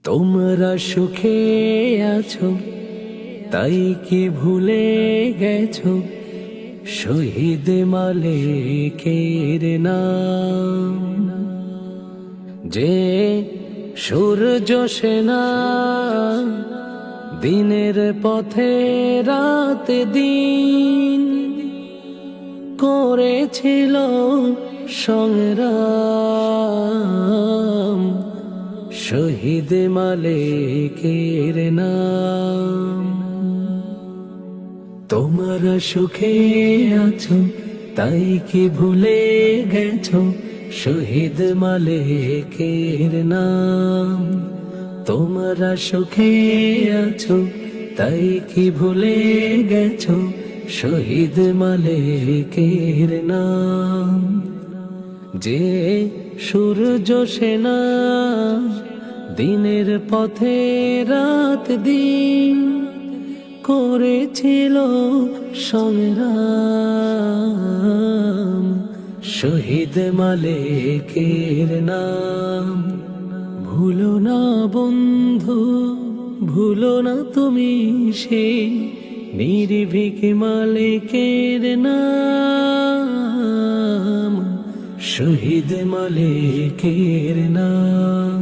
তোমরা সুখে আছো তাই কি ভুলে গেছো শহীদ মালিকের নাম? যে সূর্য সেনা দিনের পথে রাত দিন করেছিল সংগ্রাম, শহীদ মালিকের নাম। তোমরা সুখে আছো তাই কি ভুলে গেছো শহীদ মালিকের নাম? তোমরা সুখে আছো তাই কি ভুলে গেছো শহীদ মালিকের নাম? যে সূর্য সেনা দিনের পথে রাত দিন করেছিল সংগ্রাম, শহীদ মালিকের নাম। ভুলো না বন্ধু, ভুলো না তুমি সেই নির্ভীক মালিকের নাম, শহীদ মালিকের নাম।